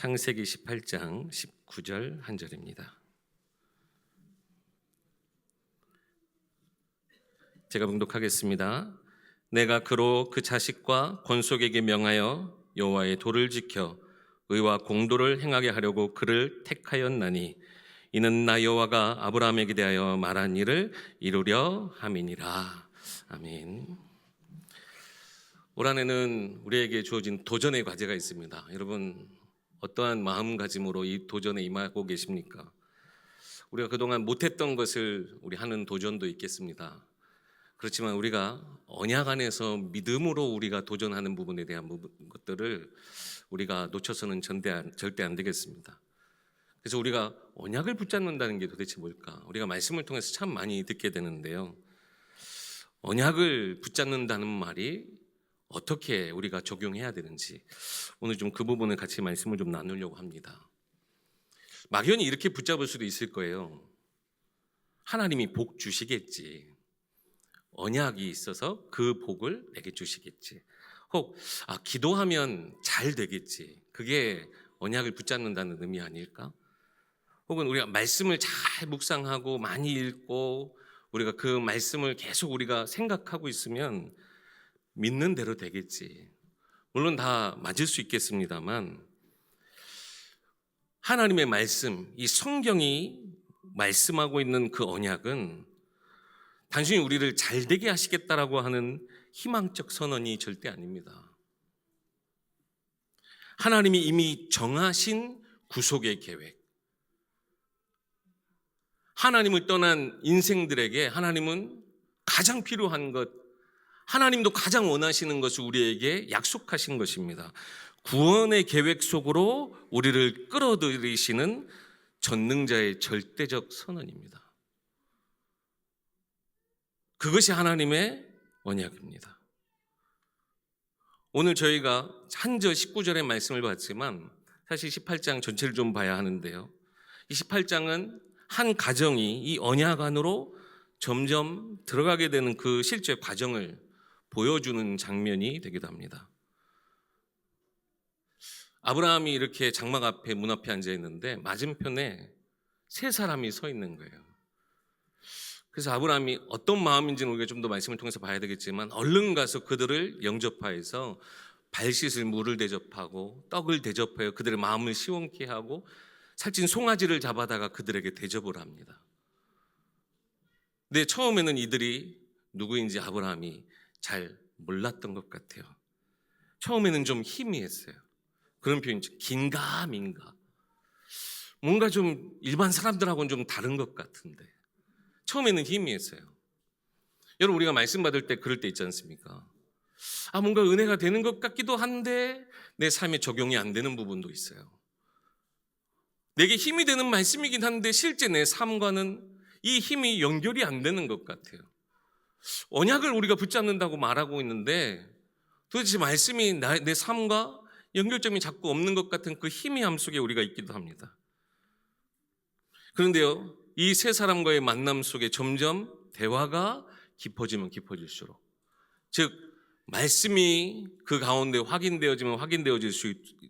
창세기 18장 19절 한 절입니다. 제가 봉독하겠습니다. 내가 그로 그 자식과 권속에게 명하여 여호와의 도를 지켜 의와 공도를 행하게 하려고 그를 택하였나니 이는 나 여호와가 아브라함에게 대하여 말한 일을 이루려 함이니라. 아멘. 올 한해는 우리에게 주어진 도전의 과제가 있습니다. 여러분 어떠한 마음가짐으로 이 도전에 임하고 계십니까? 우리가 그동안 못했던 것을 우리 하는 도전도 있겠습니다. 그렇지만 우리가 언약 안에서 믿음으로 우리가 도전하는 부분에 대한 것들을 우리가 놓쳐서는 절대 안 되겠습니다. 그래서 우리가 언약을 붙잡는다는 게 도대체 뭘까? 우리가 말씀을 통해서 참 많이 듣게 되는데요. 언약을 붙잡는다는 말이 어떻게 우리가 적용해야 되는지 오늘 좀 그 부분을 같이 말씀을 좀 나누려고 합니다. 막연히 이렇게 붙잡을 수도 있을 거예요. 하나님이 복 주시겠지. 언약이 있어서 그 복을 내게 주시겠지. 혹 기도하면 잘 되겠지. 그게 언약을 붙잡는다는 의미 아닐까? 혹은 우리가 말씀을 잘 묵상하고 많이 읽고 우리가 그 말씀을 계속 우리가 생각하고 있으면 믿는 대로 되겠지. 물론 다 맞을 수 있겠습니다만 하나님의 말씀, 이 성경이 말씀하고 있는 그 언약은 단순히 우리를 잘 되게 하시겠다라고 하는 희망적 선언이 절대 아닙니다. 하나님이 이미 정하신 구속의 계획, 하나님을 떠난 인생들에게 하나님은 가장 필요한 것, 하나님도 가장 원하시는 것을 우리에게 약속하신 것입니다. 구원의 계획 속으로 우리를 끌어들이시는 전능자의 절대적 선언입니다. 그것이 하나님의 언약입니다. 오늘 저희가 한 절 19절의 말씀을 봤지만 사실 18장 전체를 좀 봐야 하는데요. 이 18장은 한 가정이 이 언약 안으로 점점 들어가게 되는 그 실제 과정을 보여주는 장면이 되기도 합니다. 아브라함이 이렇게 장막 앞에 문 앞에 앉아 있는데 맞은편에 세 사람이 서 있는 거예요. 그래서 아브라함이 어떤 마음인지는 우리가 좀 더 말씀을 통해서 봐야 되겠지만 얼른 가서 그들을 영접하여서 발 씻을 물을 대접하고 떡을 대접하여 그들의 마음을 시원케 하고 살찐 송아지를 잡아다가 그들에게 대접을 합니다. 근데 처음에는 이들이 누구인지 아브라함이 잘 몰랐던 것 같아요. 처음에는 좀 희미했어요. 그런 표현이죠. 긴가민가. 뭔가 좀 일반 사람들하고는 좀 다른 것 같은데 처음에는 희미했어요. 여러분 우리가 말씀 받을 때 그럴 때 있지 않습니까? 뭔가 은혜가 되는 것 같기도 한데 내 삶에 적용이 안 되는 부분도 있어요. 내게 힘이 되는 말씀이긴 한데 실제 내 삶과는 이 힘이 연결이 안 되는 것 같아요. 언약을 우리가 붙잡는다고 말하고 있는데 도대체 말씀이 내 삶과 연결점이 자꾸 없는 것 같은 그 희미함 속에 우리가 있기도 합니다. 그런데요, 이 세 사람과의 만남 속에 점점 대화가 깊어지면 깊어질수록, 즉 말씀이 그 가운데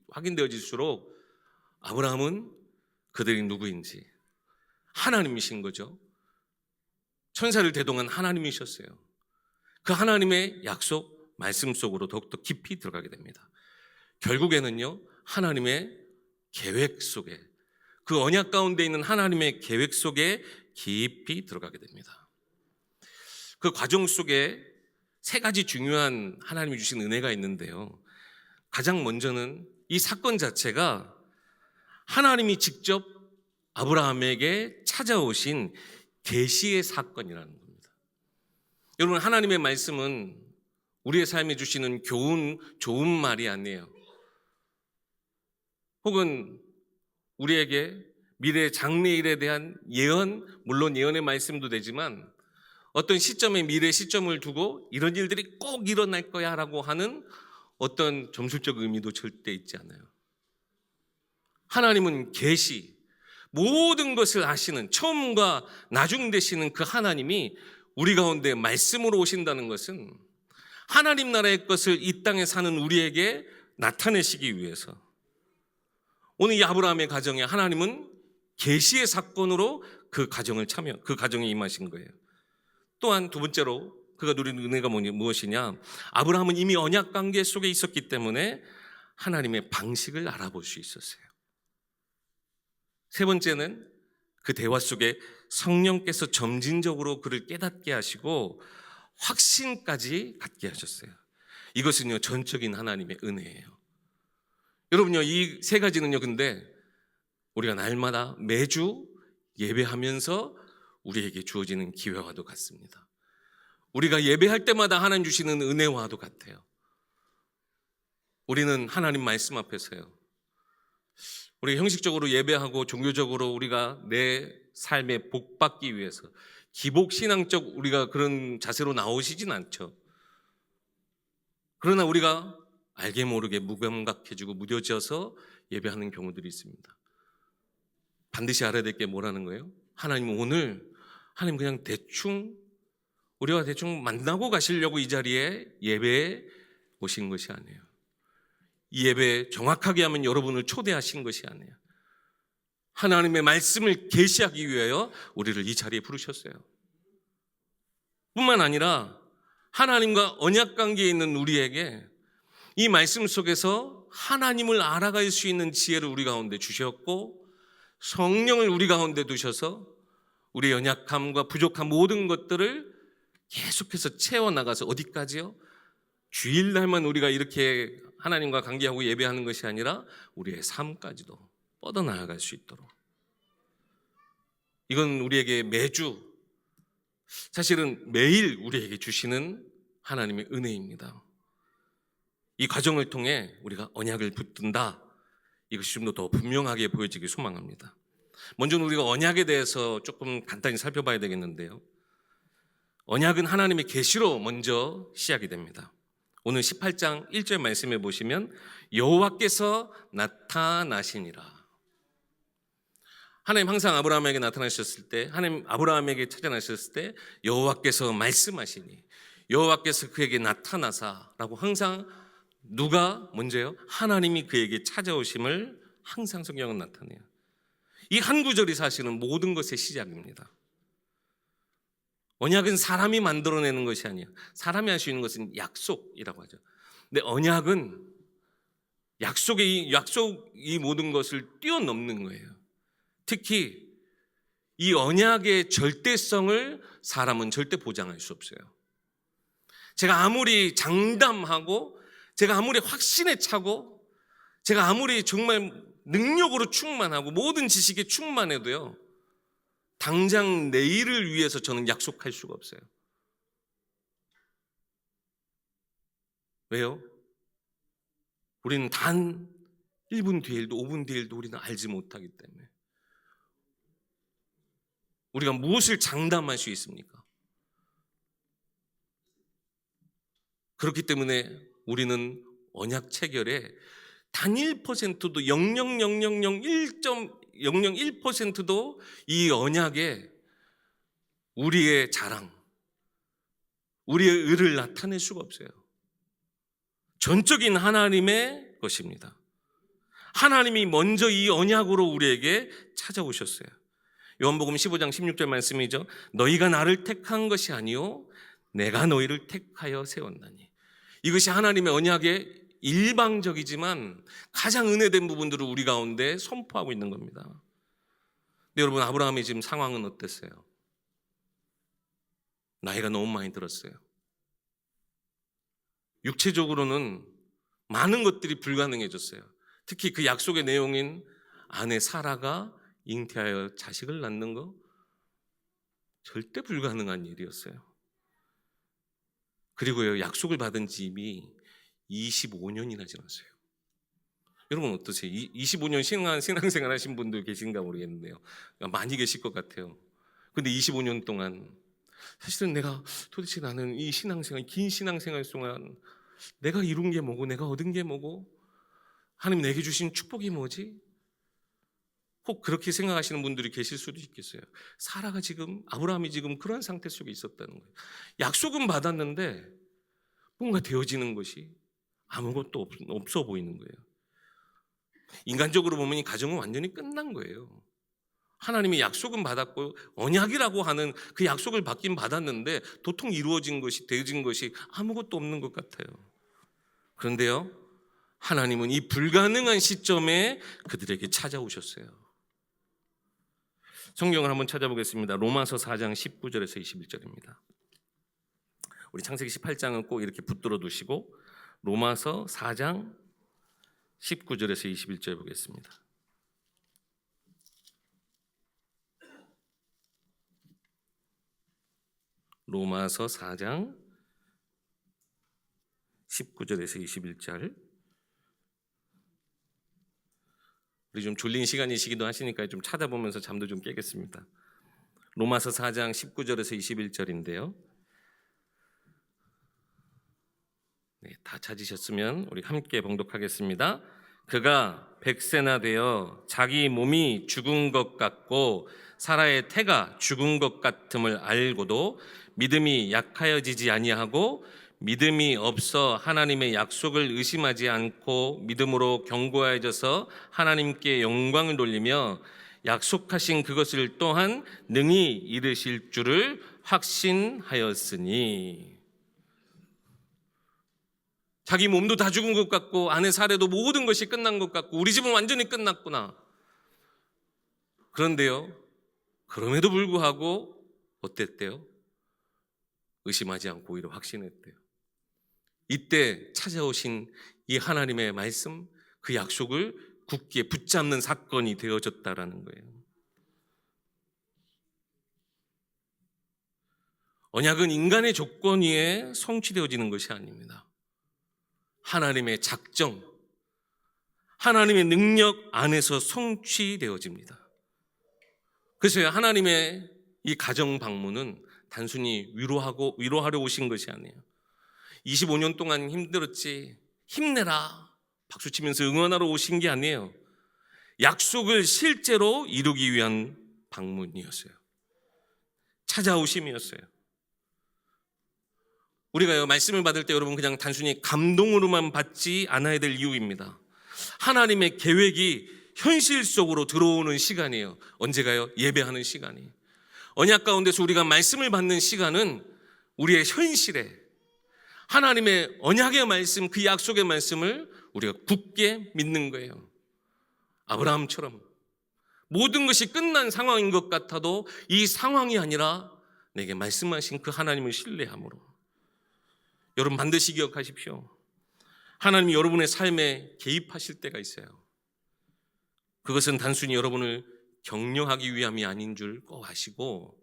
확인되어질수록 아브라함은 그들이 누구인지 하나님이신 거죠. 천사를 대동한 하나님이셨어요. 그 하나님의 약속, 말씀 속으로 더욱더 깊이 들어가게 됩니다. 결국에는요, 하나님의 계획 속에, 그 언약 가운데 있는 하나님의 계획 속에 깊이 들어가게 됩니다. 그 과정 속에 세 가지 중요한 하나님이 주신 은혜가 있는데요. 가장 먼저는 이 사건 자체가 하나님이 직접 아브라함에게 찾아오신 계시의 사건이라는 겁니다. 여러분 하나님의 말씀은 우리의 삶에 주시는 좋은 말이 아니에요. 혹은 우리에게 미래 장래일에 대한 예언, 물론 예언의 말씀도 되지만 어떤 시점에 미래 시점을 두고 이런 일들이 꼭 일어날 거야 라고 하는 어떤 점술적 의미도 절대 있지 않아요. 하나님은 계시, 모든 것을 아시는 처음과 나중 되시는 그 하나님이 우리 가운데 말씀으로 오신다는 것은 하나님 나라의 것을 이 땅에 사는 우리에게 나타내시기 위해서, 오늘 이 아브라함의 가정에 하나님은 계시의 사건으로 그 가정에 임하신 거예요. 또한 두 번째로 그가 누린 은혜가 무엇이냐? 아브라함은 이미 언약 관계 속에 있었기 때문에 하나님의 방식을 알아볼 수 있었어요. 세 번째는 그 대화 속에 성령께서 점진적으로 그를 깨닫게 하시고 확신까지 갖게 하셨어요. 이것은요, 전적인 하나님의 은혜예요. 여러분요, 이 세 가지는요, 근데 우리가 날마다 매주 예배하면서 우리에게 주어지는 기회와도 같습니다. 우리가 예배할 때마다 하나님 주시는 은혜와도 같아요. 우리는 하나님 말씀 앞에서요, 우리가 형식적으로 예배하고 종교적으로 우리가 내 삶에 복 받기 위해서 기복신앙적 우리가 그런 자세로 나오시진 않죠. 그러나 우리가 알게 모르게 무감각해지고 무뎌져서 예배하는 경우들이 있습니다. 반드시 알아야 될 게 뭐라는 거예요? 하나님은 오늘 하나님 그냥 우리와 대충 만나고 가시려고 이 자리에 예배에 오신 것이 아니에요. 이 예배에 정확하게 하면 여러분을 초대하신 것이 아니에요. 하나님의 말씀을 계시하기 위하여 우리를 이 자리에 부르셨어요. 뿐만 아니라 하나님과 언약 관계에 있는 우리에게 이 말씀 속에서 하나님을 알아갈 수 있는 지혜를 우리 가운데 주셨고, 성령을 우리 가운데 두셔서 우리의 연약함과 부족한 모든 것들을 계속해서 채워나가서 어디까지요? 주일날만 우리가 이렇게 하나님과 관계하고 예배하는 것이 아니라 우리의 삶까지도 뻗어나갈 수 있도록, 이건 우리에게 매주, 사실은 매일 우리에게 주시는 하나님의 은혜입니다. 이 과정을 통해 우리가 언약을 붙든다, 이것이 좀 더 분명하게 보여지길 소망합니다. 먼저는 우리가 언약에 대해서 조금 간단히 살펴봐야 되겠는데요, 언약은 하나님의 계시로 먼저 시작이 됩니다. 오늘 18장 1절 말씀에 보시면 여호와께서 나타나시니라. 하나님 항상 아브라함에게 나타나셨을 때, 하나님 아브라함에게 찾아나셨을 때 여호와께서 말씀하시니, 여호와께서 그에게 나타나사라고 항상 누가 먼저요? 하나님이 그에게 찾아오심을 항상 성경은 나타내요. 이 한 구절이 사실은 모든 것의 시작입니다. 언약은 사람이 만들어내는 것이 아니에요. 사람이 할 수 있는 것은 약속이라고 하죠. 근데 언약은 이 모든 것을 뛰어넘는 거예요. 특히 이 언약의 절대성을 사람은 절대 보장할 수 없어요. 제가 아무리 장담하고, 제가 아무리 확신에 차고, 제가 아무리 정말 능력으로 충만하고 모든 지식에 충만해도요, 당장 내일을 위해서 저는 약속할 수가 없어요. 왜요? 우리는 단 1분 뒤일도 5분 뒤일도 우리는 알지 못하기 때문에. 우리가 무엇을 장담할 수 있습니까? 그렇기 때문에 우리는 언약 체결에 단 1%도 0.001%도 이 언약에 우리의 자랑, 우리의 의를 나타낼 수가 없어요. 전적인 하나님의 것입니다. 하나님이 먼저 이 언약으로 우리에게 찾아오셨어요. 요한복음 15장 16절 말씀이죠. 너희가 나를 택한 것이 아니요 내가 너희를 택하여 세웠나니. 이것이 하나님의 언약의 일방적이지만 가장 은혜된 부분들을 우리 가운데 선포하고 있는 겁니다. 근데 여러분, 아브라함의 지금 상황은 어땠어요? 나이가 너무 많이 들었어요. 육체적으로는 많은 것들이 불가능해졌어요. 특히 그 약속의 내용인 아내 사라가 잉태하여 자식을 낳는 거 절대 불가능한 일이었어요. 그리고요, 약속을 받은 지 이미 25년이나 지났어요. 여러분 어떠세요? 25년 신앙생활 하신 분들 계신가 모르겠는데요, 많이 계실 것 같아요. 근데 25년 동안 사실은 내가 도대체 나는 이 긴 신앙생활 동안 내가 이룬 게 뭐고, 내가 얻은 게 뭐고, 하나님 내게 주신 축복이 뭐지? 혹 그렇게 생각하시는 분들이 계실 수도 있겠어요. 아브라함이 지금 그런 상태 속에 있었다는 거예요. 약속은 받았는데 뭔가 되어지는 것이 아무것도 없어 보이는 거예요. 인간적으로 보면 이 가정은 완전히 끝난 거예요. 하나님이 약속은 받았고 언약이라고 하는 그 약속을 받긴 받았는데 도통 이루어진 것이 되어진 것이 아무것도 없는 것 같아요. 그런데요, 하나님은 이 불가능한 시점에 그들에게 찾아오셨어요. 성경을 한번 찾아보겠습니다. 로마서 4장 19절에서 21절입니다. 우리 창세기 18장은 꼭 이렇게 붙들어 두시고 로마서 4장 19절에서 21절 보겠습니다. 로마서 4장 19절에서 21절. 우리 좀 졸린 시간이시기도 하시니까 좀 찾아보면서 잠도 좀 깨겠습니다. 로마서 4장 19절에서 21절인데요. 네, 다 찾으셨으면 우리 함께 봉독하겠습니다. 그가 백세나 되어 자기 몸이 죽은 것 같고 사라의 태가 죽은 것 같음을 알고도 믿음이 약하여지지 아니하고 믿음이 없어 하나님의 약속을 의심하지 않고 믿음으로 견고해져서 하나님께 영광을 돌리며 약속하신 그것을 또한 능히 이루실 줄을 확신하였으니. 자기 몸도 다 죽은 것 같고 아내 사례도 모든 것이 끝난 것 같고 우리 집은 완전히 끝났구나. 그런데요, 그럼에도 불구하고 어땠대요? 의심하지 않고 오히려 확신했대요. 이때 찾아오신 이 하나님의 말씀, 그 약속을 굳게 붙잡는 사건이 되어졌다라는 거예요. 언약은 인간의 조건 위에 성취되어지는 것이 아닙니다. 하나님의 작정, 하나님의 능력 안에서 성취되어집니다. 그래서 하나님의 이 가정 방문은 단순히 위로하려 오신 것이 아니에요. 25년 동안 힘들었지, 힘내라 박수치면서 응원하러 오신 게 아니에요. 약속을 실제로 이루기 위한 방문이었어요. 찾아오심이었어요. 우리가 말씀을 받을 때 여러분 그냥 단순히 감동으로만 받지 않아야 될 이유입니다. 하나님의 계획이 현실 속으로 들어오는 시간이에요. 언제가요? 예배하는 시간이. 언약 가운데서 우리가 말씀을 받는 시간은 우리의 현실에 하나님의 언약의 말씀, 그 약속의 말씀을 우리가 굳게 믿는 거예요. 아브라함처럼 모든 것이 끝난 상황인 것 같아도 이 상황이 아니라 내게 말씀하신 그 하나님을 신뢰함으로. 여러분 반드시 기억하십시오. 하나님이 여러분의 삶에 개입하실 때가 있어요. 그것은 단순히 여러분을 격려하기 위함이 아닌 줄 꼭 아시고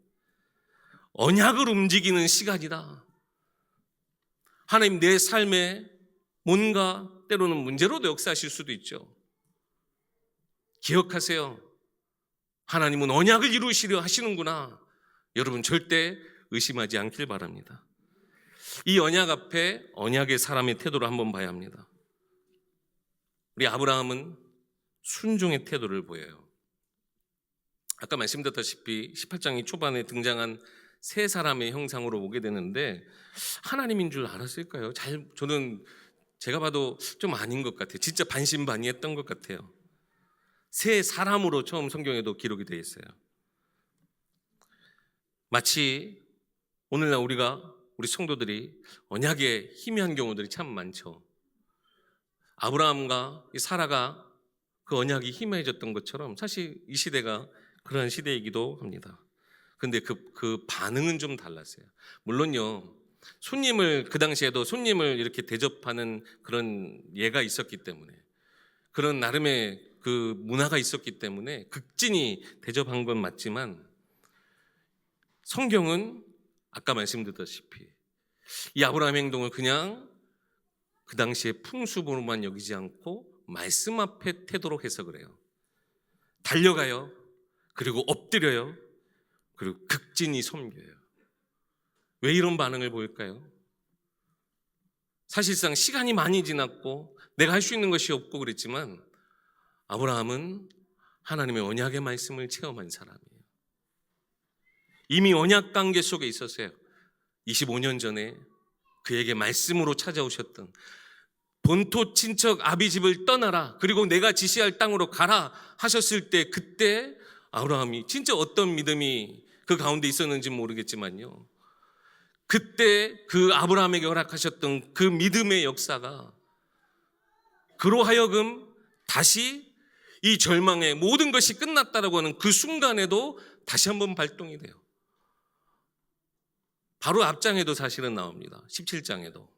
언약을 움직이는 시간이다. 하나님 내 삶에 뭔가 때로는 문제로도 역사하실 수도 있죠. 기억하세요. 하나님은 언약을 이루시려 하시는구나. 여러분 절대 의심하지 않길 바랍니다. 이 언약 앞에 언약의 사람의 태도를 한번 봐야 합니다. 우리 아브라함은 순종의 태도를 보여요. 아까 말씀드렸다시피 18장 초반에 등장한 세 사람의 형상으로 오게 되는데 하나님인 줄 알았을까요? 저는 제가 봐도 좀 아닌 것 같아요. 진짜 반신반의했던 것 같아요. 세 사람으로 처음 성경에도 기록이 되어 있어요. 마치 오늘날 우리 성도들이 언약에 희미한 경우들이 참 많죠. 아브라함과 사라가 그 언약이 희미해졌던 것처럼 사실 이 시대가 그러한 시대이기도 합니다. 근데 그 반응은 좀 달랐어요. 물론요, 그 당시에도 손님을 이렇게 대접하는 그런 예가 있었기 때문에, 그런 나름의 그 문화가 있었기 때문에 극진히 대접한 건 맞지만, 성경은 아까 말씀드렸다시피 이 아브라함의 행동을 그냥 그 당시의 풍습으로만 여기지 않고 말씀 앞에 태도로 해석을 해요. 달려가요. 그리고 엎드려요. 그리고 극진히 섬겨요. 왜 이런 반응을 보일까요? 사실상 시간이 많이 지났고 내가 할 수 있는 것이 없고 그랬지만 아브라함은 하나님의 언약의 말씀을 체험한 사람이에요. 이미 언약 관계 속에 있었어요. 25년 전에 그에게 말씀으로 찾아오셨던 본토 친척 아비 집을 떠나라, 그리고 내가 지시할 땅으로 가라 하셨을 때, 그때 아브라함이 진짜 어떤 믿음이 그 가운데 있었는지 모르겠지만요, 그때 그 아브라함에게 허락하셨던 그 믿음의 역사가 그로 하여금 다시 이 절망의 모든 것이 끝났다라고 하는 그 순간에도 다시 한번 발동이 돼요. 바로 앞장에도 사실은 나옵니다. 17장에도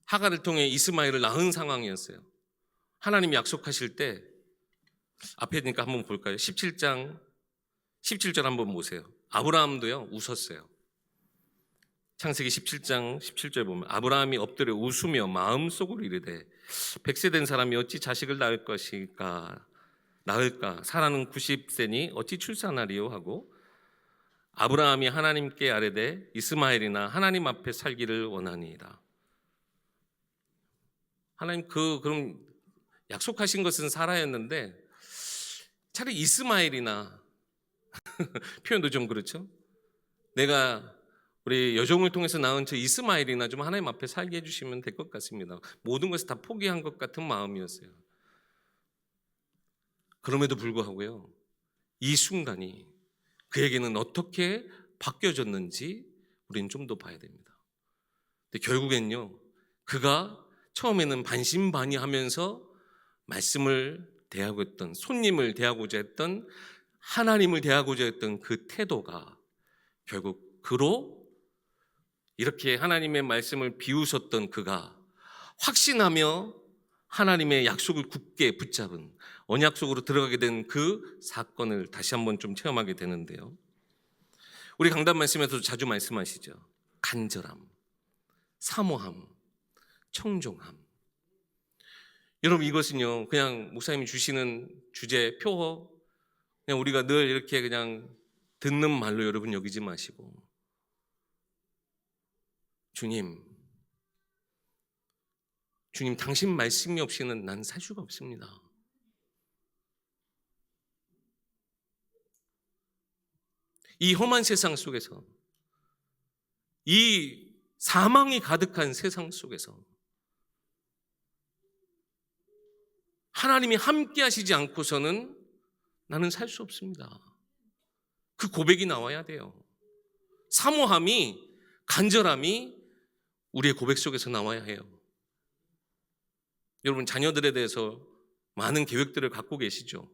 하갈을 통해 이스마엘을 낳은 상황이었어요. 하나님이 약속하실 때, 앞에 있으니까 한번 볼까요? 17장 17절 한번 보세요. 아브라함도요 웃었어요. 창세기 17장 17절 보면 아브라함이 엎드려 웃으며 마음속으로 이르되 백세된 사람이 어찌 자식을 낳을까? 사라는 90세니 어찌 출산하리요? 하고 아브라함이 하나님께 아뢰되 이스마엘이나 하나님 앞에 살기를 원하니이다. 하나님 그럼 약속하신 것은 사라였는데 차라리 이스마엘이나 표현도 좀 그렇죠? 내가 우리 여종을 통해서 낳은 저 이스마엘이나 좀 하나님 앞에 살게 해주시면 될 것 같습니다. 모든 것을 다 포기한 것 같은 마음이었어요. 그럼에도 불구하고요, 이 순간이 그에게는 어떻게 바뀌어졌는지 우리는 좀 더 봐야 됩니다. 근데 결국엔요, 그가 처음에는 반신반의하면서 말씀을 대하고 했던, 손님을 대하고자 했던, 하나님을 대하고자 했던 그 태도가 결국 그로 이렇게 하나님의 말씀을 비웃었던 그가 확신하며 하나님의 약속을 굳게 붙잡은 언약 속으로 들어가게 된 그 사건을 다시 한번 좀 체험하게 되는데요, 우리 강단 말씀에서도 자주 말씀하시죠. 간절함, 사모함, 청종함. 여러분, 이것은요 그냥 목사님이 주시는 주제 표어, 그냥 우리가 늘 이렇게 그냥 듣는 말로 여러분 여기지 마시고, 주님 당신 말씀이 없이는 난 살 수가 없습니다. 이 험한 세상 속에서, 이 사망이 가득한 세상 속에서 하나님이 함께 하시지 않고서는 나는 살 수 없습니다. 그 고백이 나와야 돼요. 사모함이, 간절함이 우리의 고백 속에서 나와야 해요. 여러분, 자녀들에 대해서 많은 계획들을 갖고 계시죠?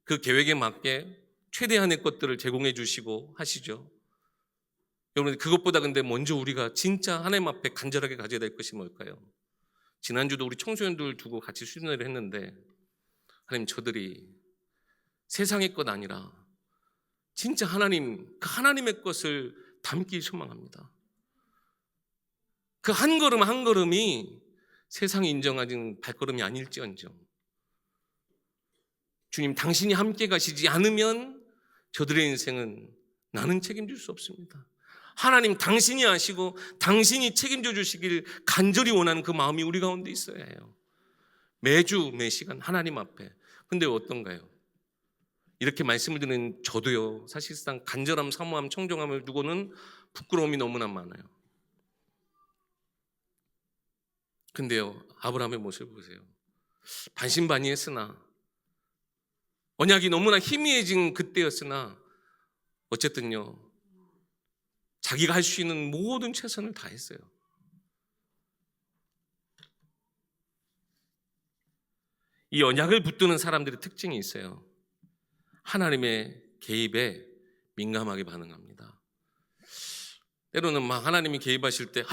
그 계획에 맞게 최대한의 것들을 제공해 주시고 하시죠? 여러분, 그것보다 근데 먼저 우리가 진짜 하나님 앞에 간절하게 가져야 될 것이 뭘까요? 지난주도 우리 청소년들 두고 같이 수련회를 했는데, 하나님, 저들이 세상의 것 아니라 진짜 하나님, 그 하나님의 것을 담기 소망합니다. 그 한 걸음 한 걸음이 세상이 인정하는 발걸음이 아닐지언정, 주님 당신이 함께 가시지 않으면 저들의 인생은 나는 책임질 수 없습니다. 하나님 당신이 아시고 당신이 책임져 주시길 간절히 원하는 그 마음이 우리 가운데 있어야 해요. 매주 매 시간 하나님 앞에. 근데 어떤가요? 이렇게 말씀을 드리는 저도요, 사실상 간절함, 사모함, 청정함을 두고는 부끄러움이 너무나 많아요. 근데요, 아브라함의 모습을 보세요. 반신반의했으나, 언약이 너무나 희미해진 그때였으나 어쨌든요, 자기가 할 수 있는 모든 최선을 다했어요. 이 언약을 붙드는 사람들의 특징이 있어요. 하나님의 개입에 민감하게 반응합니다. 때로는 막 하나님이 개입하실 때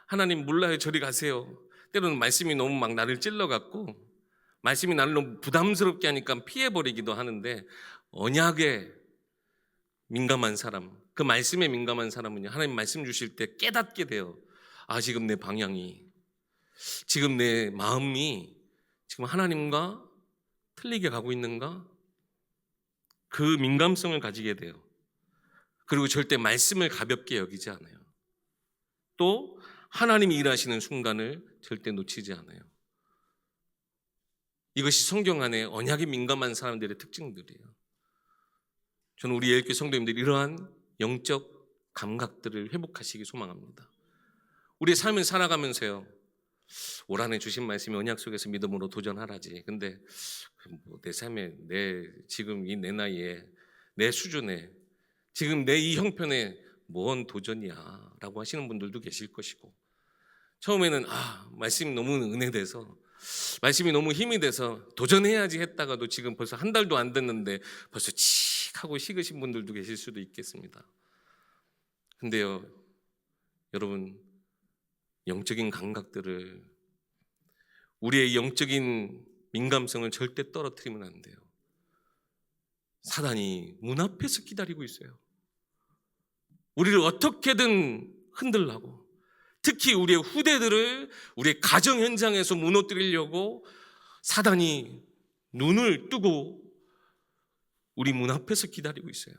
하나님 몰라요, 저리 가세요. 때로는 말씀이 너무 막 나를 찔러갖고 말씀이 나를 너무 부담스럽게 하니까 피해버리기도 하는데, 언약에 민감한 사람, 그 말씀에 민감한 사람은요, 하나님 말씀 주실 때 깨닫게 돼요. 지금 내 방향이, 지금 내 마음이 지금 하나님과 틀리게 가고 있는가? 그 민감성을 가지게 돼요. 그리고 절대 말씀을 가볍게 여기지 않아요. 또 하나님이 일하시는 순간을 절대 놓치지 않아요. 이것이 성경 안에 언약에 민감한 사람들의 특징들이에요. 저는 우리 예일교회 성도님들이 이러한 영적 감각들을 회복하시기 소망합니다. 우리의 삶을 살아가면서요, 올 한 해 주신 말씀이 언약 속에서 믿음으로 도전하라지. 근데 내 삶에, 지금 내 나이에, 내 수준에, 지금 내 이 형편에 뭔 도전이야 라고 하시는 분들도 계실 것이고, 처음에는 말씀이 너무 은혜돼서, 말씀이 너무 힘이 돼서 도전해야지 했다가도 지금 벌써 한 달도 안 됐는데 벌써 칙 하고 식으신 분들도 계실 수도 있겠습니다. 근데요, 여러분, 영적인 감각들을, 우리의 영적인 민감성을 절대 떨어뜨리면 안 돼요. 사단이 문 앞에서 기다리고 있어요. 우리를 어떻게든 흔들라고, 특히 우리의 후대들을 우리의 가정 현장에서 무너뜨리려고 사단이 눈을 뜨고 우리 문 앞에서 기다리고 있어요.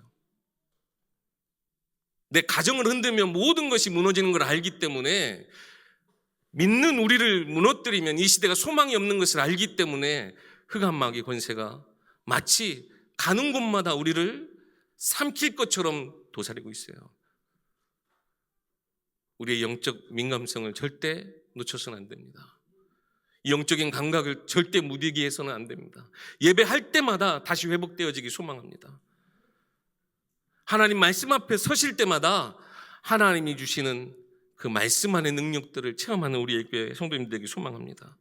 내 가정을 흔들면 모든 것이 무너지는 걸 알기 때문에, 믿는 우리를 무너뜨리면 이 시대가 소망이 없는 것을 알기 때문에 흑암 마귀 권세가 마치 가는 곳마다 우리를 삼킬 것처럼 도사리고 있어요. 우리의 영적 민감성을 절대 놓쳐서는 안 됩니다. 이 영적인 감각을 절대 무디게 해서는 안 됩니다. 예배할 때마다 다시 회복되어지기 소망합니다. 하나님 말씀 앞에 서실 때마다 하나님이 주시는 그 말씀 안의 능력들을 체험하는 우리의 교회 성도님들에게 소망합니다.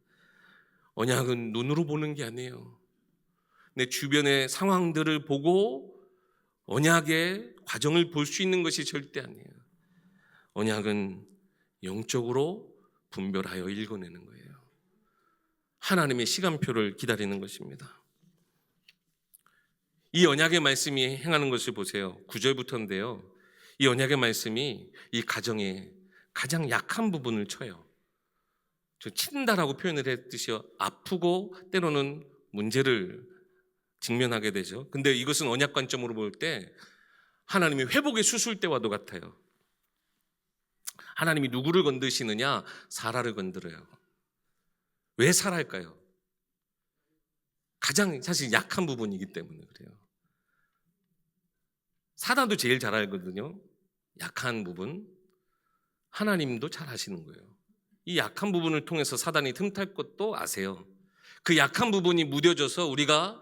언약은 눈으로 보는 게 아니에요. 내 주변의 상황들을 보고 언약의 과정을 볼 수 있는 것이 절대 아니에요. 언약은 영적으로 분별하여 읽어내는 거예요. 하나님의 시간표를 기다리는 것입니다. 이 언약의 말씀이 행하는 것을 보세요. 9절부터인데요. 이 언약의 말씀이 이 가정의 가장 약한 부분을 쳐요. 친다라고 표현을 했듯이 아프고 때로는 문제를 직면하게 되죠. 근데 이것은 언약 관점으로 볼 때 하나님이 회복의 수술대와도 같아요. 하나님이 누구를 건드시느냐? 사라를 건드려요. 왜 사라일까요? 가장 사실 약한 부분이기 때문에 그래요. 사단도 제일 잘 알거든요. 약한 부분. 하나님도 잘 아시는 거예요. 이 약한 부분을 통해서 사단이 틈탈 것도 아세요. 그 약한 부분이 무뎌져서 우리가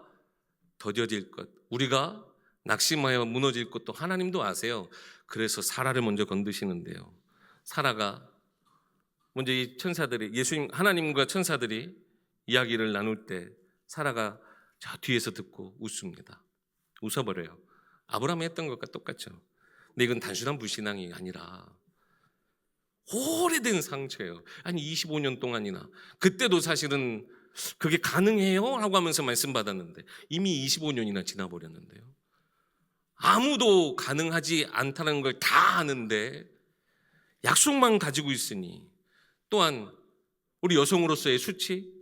더뎌질 것, 우리가 낙심하여 무너질 것도 하나님도 아세요. 그래서 사라를 먼저 건드시는데요. 사라가 먼저 이 천사들이, 예수님, 하나님과 천사들이 이야기를 나눌 때 사라가 저 뒤에서 듣고 웃습니다. 웃어버려요. 아브라함이 했던 것과 똑같죠. 근데 이건 단순한 불신앙이 아니라 오래된 상처예요. 아니 25년 동안이나. 그때도 사실은 그게 가능해요? 라고 하면서 말씀 받았는데 이미 25년이나 지나버렸는데요. 아무도 가능하지 않다는 걸 다 아는데 약속만 가지고 있으니, 또한 우리 여성으로서의 수치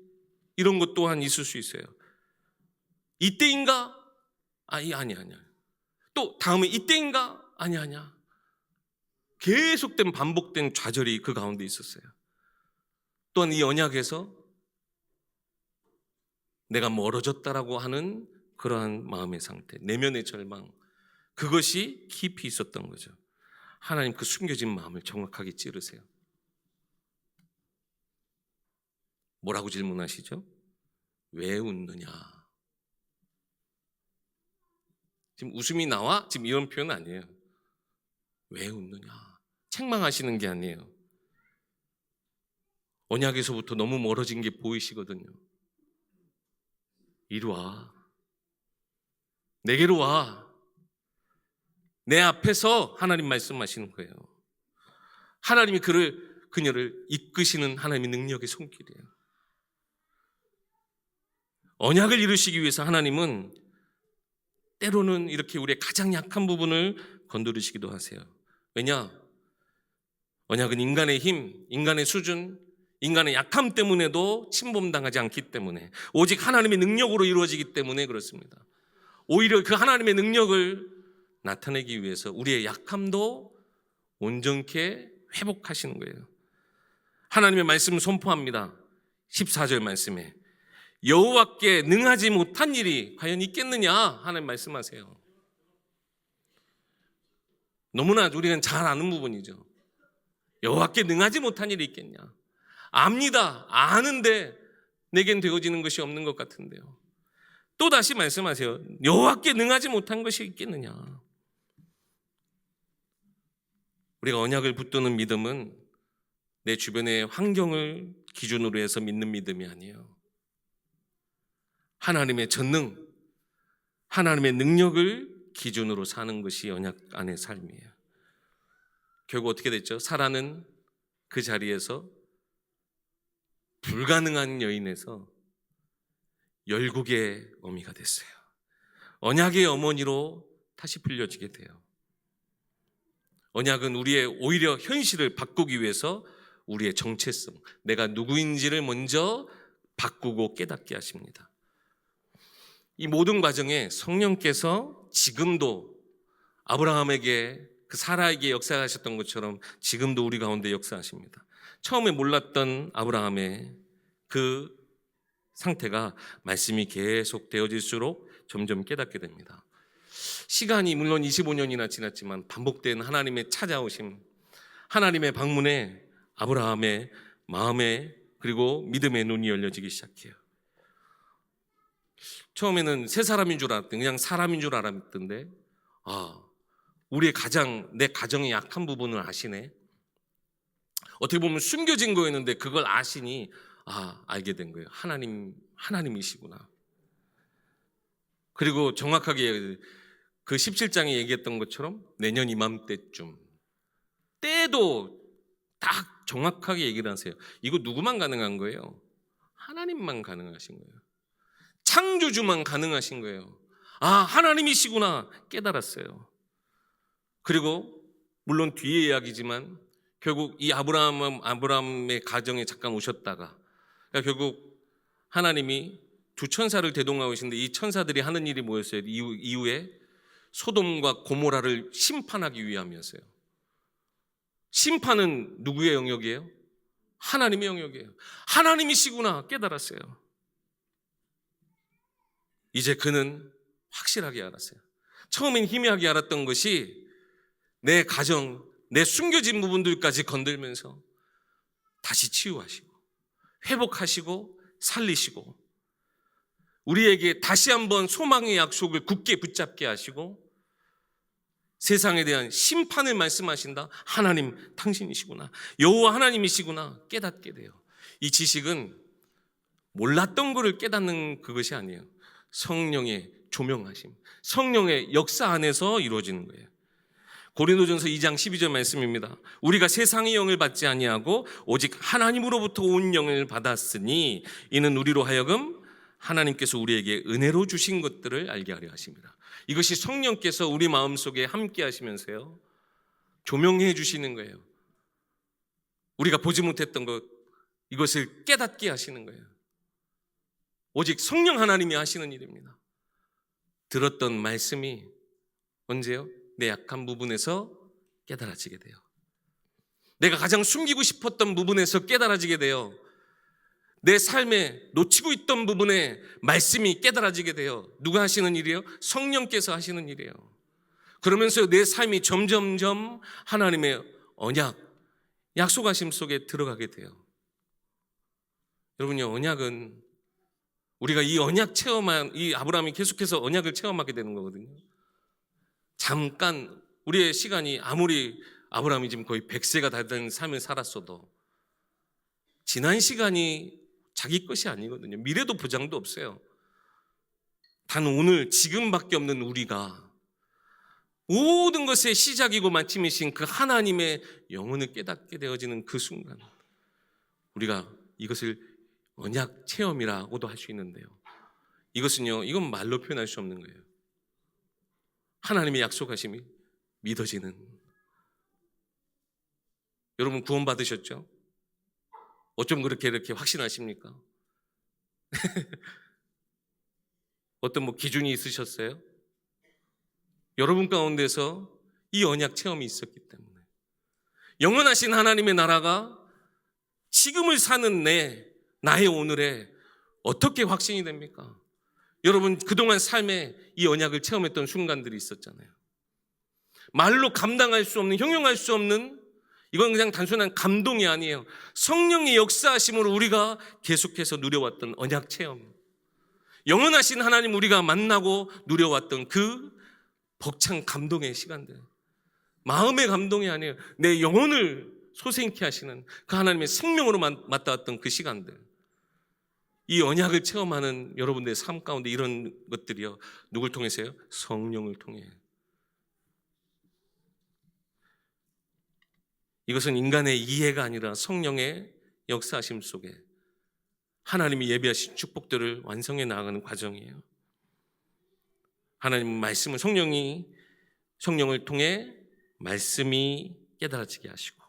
이런 것 또한 있을 수 있어요. 이때인가? 아니야. 또 다음에 이때인가? 아니야. 계속된 반복된 좌절이 그 가운데 있었어요. 또한 이 언약에서 내가 멀어졌다라고 하는 그러한 마음의 상태, 내면의 절망, 그것이 깊이 있었던 거죠. 하나님 그 숨겨진 마음을 정확하게 찌르세요. 뭐라고 질문하시죠? 왜 웃느냐? 지금 웃음이 나와? 지금 이런 표현 아니에요. 왜 웃느냐? 책망하시는 게 아니에요. 언약에서부터 너무 멀어진 게 보이시거든요. 이리 와. 내게로 와. 내 앞에서 하나님 말씀하시는 거예요. 하나님이 그녀를 이끄시는 하나님의 능력의 손길이에요. 언약을 이루시기 위해서 하나님은 때로는 이렇게 우리의 가장 약한 부분을 건드리시기도 하세요. 왜냐? 언약은 인간의 힘, 인간의 수준, 인간의 약함 때문에도 침범당하지 않기 때문에, 오직 하나님의 능력으로 이루어지기 때문에 그렇습니다. 오히려 그 하나님의 능력을 나타내기 위해서 우리의 약함도 온전케 회복하시는 거예요. 하나님의 말씀을 선포합니다. 14절 말씀에 여호와께 능하지 못한 일이 과연 있겠느냐? 하나님 말씀하세요. 너무나 우리는 잘 아는 부분이죠. 여호와께 능하지 못한 일이 있겠냐? 압니다. 아는데 내겐 되어지는 것이 없는 것 같은데요. 또 다시 말씀하세요. 여호와께 능하지 못한 것이 있겠느냐? 우리가 언약을 붙드는 믿음은 내 주변의 환경을 기준으로 해서 믿는 믿음이 아니에요. 하나님의 전능, 하나님의 능력을 기준으로 사는 것이 언약 안의 삶이에요. 결국 어떻게 됐죠? 사라는 그 자리에서 불가능한 여인에서 열국의 어미가 됐어요. 언약의 어머니로 다시 불려지게 돼요. 언약은 우리의 오히려 현실을 바꾸기 위해서 우리의 정체성, 내가 누구인지를 먼저 바꾸고 깨닫게 하십니다. 이 모든 과정에 성령께서 지금도 아브라함에게 그 사라에게 역사하셨던 것처럼 지금도 우리 가운데 역사하십니다. 처음에 몰랐던 아브라함의 그 상태가 말씀이 계속 되어질수록 점점 깨닫게 됩니다. 시간이 물론 25년이나 지났지만 반복된 하나님의 찾아오심, 하나님의 방문에 아브라함의 마음에 그리고 믿음의 눈이 열려지기 시작해요. 처음에는 새 사람인 줄 알았더니 그냥 사람인 줄 알았던데 우리의 내 가정의 약한 부분을 아시네. 어떻게 보면 숨겨진 거였는데 그걸 아시니 알게 된 거예요. 하나님이시구나. 그리고 정확하게 그 17장에 얘기했던 것처럼 내년 이맘때쯤 때도 딱 정확하게 얘기를 하세요. 이거 누구만 가능한 거예요? 하나님만 가능하신 거예요. 창조주만 가능하신 거예요. 하나님이시구나 깨달았어요. 그리고 물론 뒤의 이야기지만 결국 이 아브라함의 가정에 잠깐 오셨다가 결국 하나님이 두 천사를 대동하고 계신데 이 천사들이 하는 일이 뭐였어요? 이후에 소돔과 고모라를 심판하기 위함이었어요. 심판은 누구의 영역이에요? 하나님의 영역이에요. 하나님이시구나 깨달았어요. 이제 그는 확실하게 알았어요. 처음엔 희미하게 알았던 것이 내 가정, 내 숨겨진 부분들까지 건들면서 다시 치유하시고 회복하시고 살리시고 우리에게 다시 한번 소망의 약속을 굳게 붙잡게 하시고 세상에 대한 심판을 말씀하신다. 하나님 당신이시구나. 여호와 하나님이시구나 깨닫게 돼요. 이 지식은 몰랐던 것을 깨닫는 그것이 아니에요. 성령의 조명하심, 성령의 역사 안에서 이루어지는 거예요. 고린도전서 2장 12절 말씀입니다. 우리가 세상의 영을 받지 아니하고 오직 하나님으로부터 온 영을 받았으니 이는 우리로 하여금 하나님께서 우리에게 은혜로 주신 것들을 알게 하려 하십니다. 이것이 성령께서 우리 마음속에 함께 하시면서요 조명해 주시는 거예요. 우리가 보지 못했던 것 이것을 깨닫게 하시는 거예요. 오직 성령 하나님이 하시는 일입니다. 들었던 말씀이 언제요? 내 약한 부분에서 깨달아지게 돼요. 내가 가장 숨기고 싶었던 부분에서 깨달아지게 돼요. 내 삶에 놓치고 있던 부분에 말씀이 깨달아지게 돼요. 누가 하시는 일이에요? 성령께서 하시는 일이에요. 그러면서 내 삶이 점점점 하나님의 언약, 약속하심 속에 들어가게 돼요. 여러분요, 언약은 우리가 이 언약 이 아브라함이 계속해서 언약을 체험하게 되는 거거든요. 잠깐 우리의 시간이 아무리 아브라함이 지금 거의 100세가 다 된 삶을 살았어도 지난 시간이 자기 것이 아니거든요. 미래도 보장도 없어요. 단 오늘 지금밖에 없는 우리가 모든 것의 시작이고 마침이신 그 하나님의 영혼을 깨닫게 되어지는 그 순간 우리가 이것을 언약 체험이라고도 할 수 있는데요. 이건 말로 표현할 수 없는 거예요. 하나님의 약속하심이 믿어지는. 여러분 구원 받으셨죠? 어쩜 그렇게 이렇게 확신하십니까? 어떤 기준이 있으셨어요? 여러분 가운데서 이 언약 체험이 있었기 때문에 영원하신 하나님의 나라가 지금을 사는 나의 오늘에 어떻게 확신이 됩니까? 여러분 그동안 삶에 이 언약을 체험했던 순간들이 있었잖아요. 말로 감당할 수 없는, 형용할 수 없는 이건 그냥 단순한 감동이 아니에요. 성령의 역사하심으로 우리가 계속해서 누려왔던 언약 체험, 영원하신 하나님 우리가 만나고 누려왔던 그 벅찬 감동의 시간들, 마음의 감동이 아니에요. 내 영혼을 소생케 하시는 그 하나님의 생명으로 맞닿았던 그 시간들, 이 언약을 체험하는 여러분들의 삶 가운데 이런 것들이요, 누굴 통해서요? 성령을 통해. 이것은 인간의 이해가 아니라 성령의 역사하심 속에 하나님이 예비하신 축복들을 완성해 나가는 과정이에요. 하나님 말씀을 성령을 통해 말씀이 깨달아지게 하시고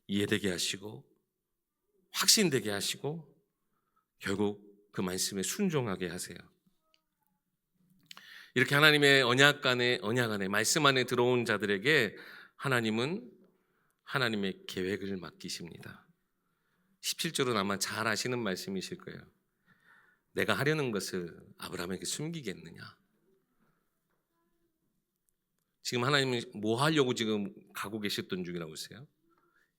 이해되게 하시고 확신되게 하시고 결국 그 말씀에 순종하게 하세요. 이렇게 하나님의 언약 안에 말씀 안에 들어온 자들에게 하나님은 하나님의 계획을 맡기십니다. 17절은 아마 잘 아시는 말씀이실 거예요. 내가 하려는 것을 아브라함에게 숨기겠느냐. 지금 하나님은 뭐 하려고 지금 가고 계셨던 중이라고 했어요?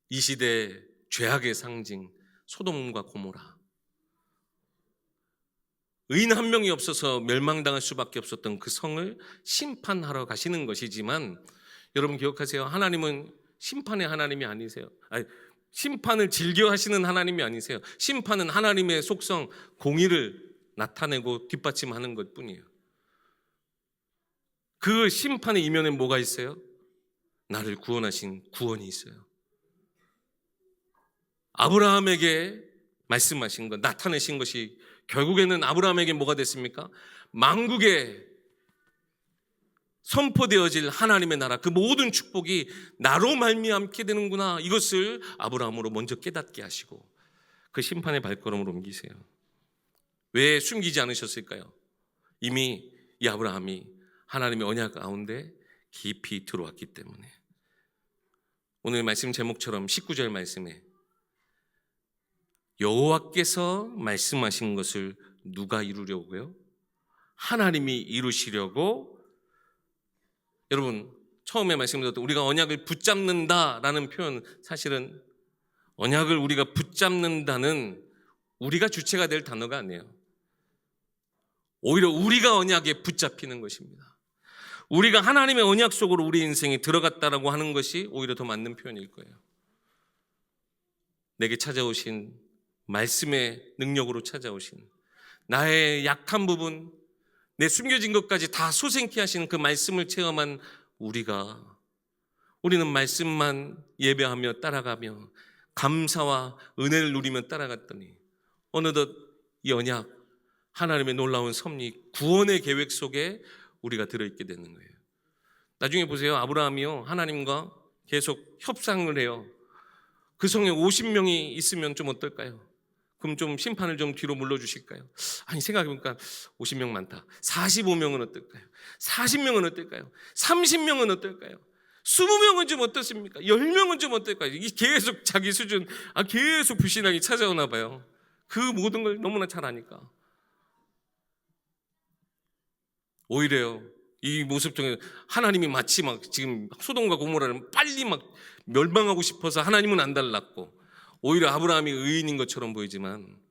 이 시대 죄악의 상징 소돔과 고모라, 의인 한 명이 없어서 멸망당할 수밖에 없었던 그 성을 심판하러 가시는 것이지만, 여러분 기억하세요. 하나님은 심판의 하나님이 아니세요. 심판을 즐겨 하시는 하나님이 아니세요. 심판은 하나님의 속성 공의를 나타내고 뒷받침하는 것뿐이에요. 그 심판의 이면에 뭐가 있어요? 나를 구원하신 구원이 있어요. 아브라함에게 말씀하신 것, 나타내신 것이 결국에는 아브라함에게 뭐가 됐습니까? 만국에 선포되어질 하나님의 나라, 그 모든 축복이 나로 말미암게 되는구나, 이것을 아브라함으로 먼저 깨닫게 하시고 그 심판의 발걸음으로 옮기세요. 왜 숨기지 않으셨을까요? 이미 이 아브라함이 하나님의 언약 가운데 깊이 들어왔기 때문에. 오늘 말씀 제목처럼 19절 말씀에 여호와께서 말씀하신 것을 누가 이루려고요? 하나님이 이루시려고. 여러분 처음에 말씀드렸던 우리가 언약을 붙잡는다라는 표현, 사실은 언약을 우리가 붙잡는다는 우리가 주체가 될 단어가 아니에요. 오히려 우리가 언약에 붙잡히는 것입니다. 우리가 하나님의 언약 속으로 우리 인생에 들어갔다라고 하는 것이 오히려 더 맞는 표현일 거예요. 내게 찾아오신 말씀의 능력으로 찾아오신 나의 약한 부분, 내 숨겨진 것까지 다 소생케 하시는 그 말씀을 체험한 우리는 말씀만 예배하며 따라가며 감사와 은혜를 누리며 따라갔더니 어느덧 이 언약, 하나님의 놀라운 섭리, 구원의 계획 속에 우리가 들어있게 되는 거예요. 나중에 보세요. 아브라함이요, 하나님과 계속 협상을 해요. 그 성에 50명이 있으면 좀 어떨까요? 그럼 좀 심판을 좀 뒤로 물러주실까요? 아니, 생각해보니까 50명 많다. 45명은 어떨까요? 40명은 어떨까요? 30명은 어떨까요? 20명은 좀 어떻습니까? 10명은 좀 어떨까요? 이게 계속 자기 수준, 계속 불신앙이 찾아오나 봐요. 그 모든 걸 너무나 잘 아니까. 오히려 이 모습 중에 하나님이 마치 막 지금 소돔과 고모라를 빨리 막 멸망하고 싶어서 하나님은 안 달랐고, 오히려 아브라함이 의인인 것처럼 보이지만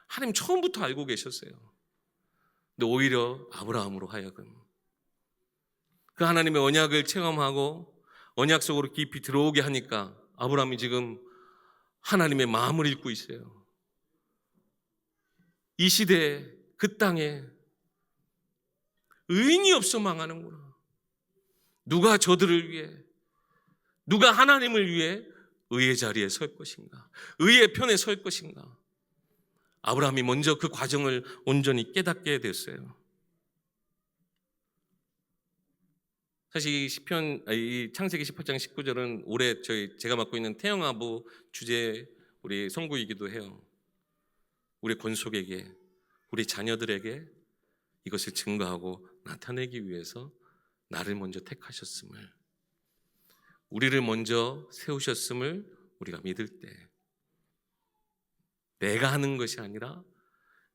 하나님 처음부터 알고 계셨어요. 근데 오히려 아브라함으로 하여금 그 하나님의 언약을 체험하고 언약 속으로 깊이 들어오게 하니까 아브라함이 지금 하나님의 마음을 읽고 있어요. 이 시대에, 그 땅에 의인이 없어 망하는구나. 누가 저들을 위해, 누가 하나님을 위해 의의 자리에 설 것인가, 의의 편에 설 것인가. 아브라함이 먼저 그 과정을 온전히 깨닫게 됐어요. 사실 이 창세기 18장 19절은 올해 제가 맡고 있는 태영아부 주제 우리 선구이기도 해요. 우리 권속에게, 우리 자녀들에게 이것을 증거하고 나타내기 위해서 나를 먼저 택하셨음을, 우리를 먼저 세우셨음을 우리가 믿을 때, 내가 하는 것이 아니라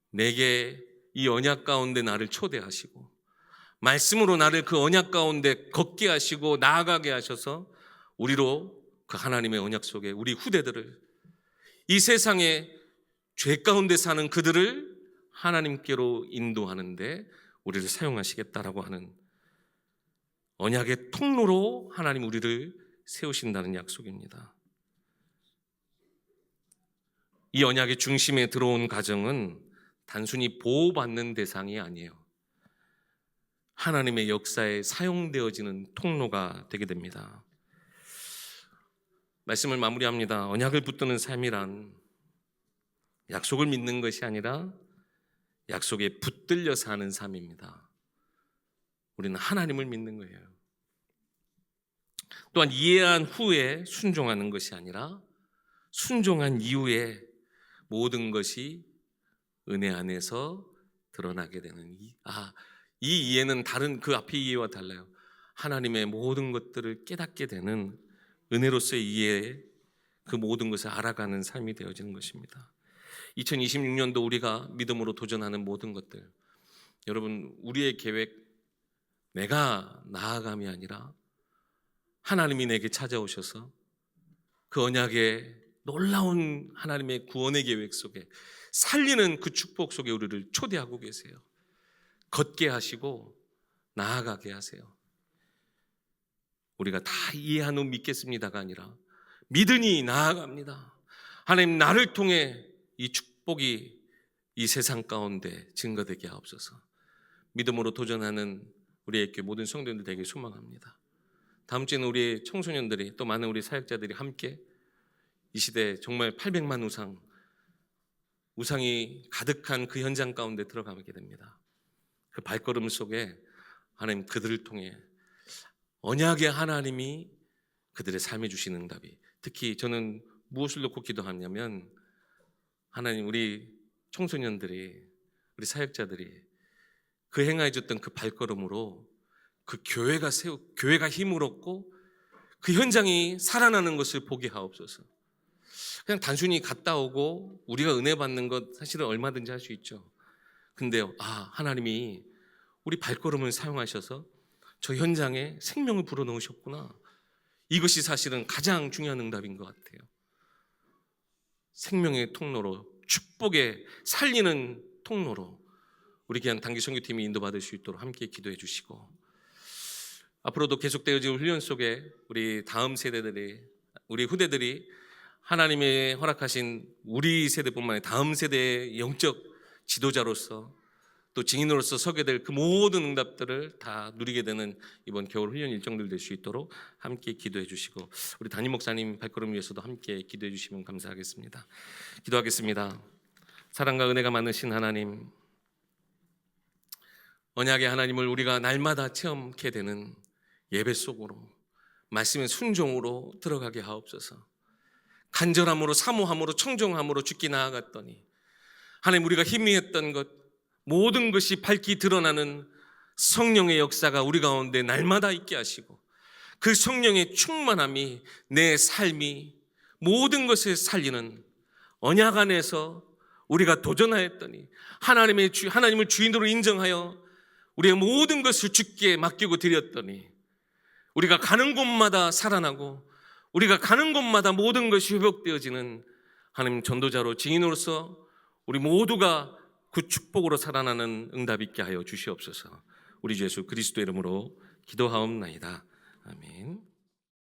내게 이 언약 가운데 나를 초대하시고 말씀으로 나를 그 언약 가운데 걷게 하시고 나아가게 하셔서 우리로 그 하나님의 언약 속에 우리 후대들을, 이 세상에 죄 가운데 사는 그들을 하나님께로 인도하는데 우리를 사용하시겠다라고 하는 언약의 통로로 하나님 우리를 세우신다는 약속입니다. 이 언약의 중심에 들어온 가정은 단순히 보호받는 대상이 아니에요. 하나님의 역사에 사용되어지는 통로가 되게 됩니다. 말씀을 마무리합니다. 언약을 붙드는 삶이란 약속을 믿는 것이 아니라 약속에 붙들려 사는 삶입니다. 우리는 하나님을 믿는 거예요. 또한 이해한 후에 순종하는 것이 아니라 순종한 이후에 모든 것이 은혜 안에서 드러나게 되는 이 이해는 다른 그 앞의 이해와 달라요. 하나님의 모든 것들을 깨닫게 되는 은혜로서의 이해에 그 모든 것을 알아가는 삶이 되어지는 것입니다. 2026년도 우리가 믿음으로 도전하는 모든 것들, 여러분, 우리의 계획, 내가 나아감이 아니라 하나님이 내게 찾아오셔서 그 언약의 놀라운 하나님의 구원의 계획 속에 살리는 그 축복 속에 우리를 초대하고 계세요. 걷게 하시고 나아가게 하세요. 우리가 다 이해한 후 믿겠습니다가 아니라 믿으니 나아갑니다. 하나님, 나를 통해 이 축복이 이 세상 가운데 증거되게 하옵소서. 믿음으로 도전하는 우리의 교회 모든 성도님들 되게 소망합니다. 다음 주에는 우리 청소년들이, 또 많은 우리 사역자들이 함께 이 시대 정말 800만 우상이 가득한 그 현장 가운데 들어가게 됩니다. 그 발걸음 속에 하나님, 그들을 통해 언약의 하나님이 그들의 삶에 주시는 응답이, 특히 저는 무엇을 놓고 기도하냐면, 하나님, 우리 청소년들이, 우리 사역자들이 그 행하여 줬던 그 발걸음으로 그 교회가 힘을 얻고 그 현장이 살아나는 것을 보게 하옵소서. 그냥 단순히 갔다 오고 우리가 은혜 받는 것 사실은 얼마든지 할 수 있죠. 근데 하나님이 우리 발걸음을 사용하셔서 저 현장에 생명을 불어넣으셨구나. 이것이 사실은 가장 중요한 응답인 것 같아요. 생명의 통로로, 축복의 살리는 통로로 우리 그냥 단기 선교팀이 인도받을 수 있도록 함께 기도해 주시고, 앞으로도 계속되어질 훈련 속에 우리 다음 세대들이, 우리 후대들이 하나님의 허락하신 우리 세대뿐만 아니라 다음 세대의 영적 지도자로서 또 증인으로서 서게 될 그 모든 응답들을 다 누리게 되는 이번 겨울 훈련 일정들 될 수 있도록 함께 기도해 주시고, 우리 담임 목사님 발걸음 위해서도 함께 기도해 주시면 감사하겠습니다. 기도하겠습니다. 사랑과 은혜가 많으신 하나님, 언약의 하나님을 우리가 날마다 체험케 되는 예배 속으로, 말씀의 순종으로 들어가게 하옵소서. 간절함으로, 사모함으로, 청종함으로 주께 나아갔더니 하나님, 우리가 희미했던 것 모든 것이 밝히 드러나는 성령의 역사가 우리 가운데 날마다 있게 하시고, 그 성령의 충만함이 내 삶이 모든 것을 살리는 언약 안에서 우리가 도전하였더니 하나님을 주인으로 인정하여 우리의 모든 것을 주께 맡기고 드렸더니 우리가 가는 곳마다 살아나고 우리가 가는 곳마다 모든 것이 회복되어지는 하나님 전도자로, 증인으로서 우리 모두가 그 축복으로 살아나는 응답 있게 하여 주시옵소서. 우리 주 예수 그리스도의 이름으로 기도하옵나이다. 아멘.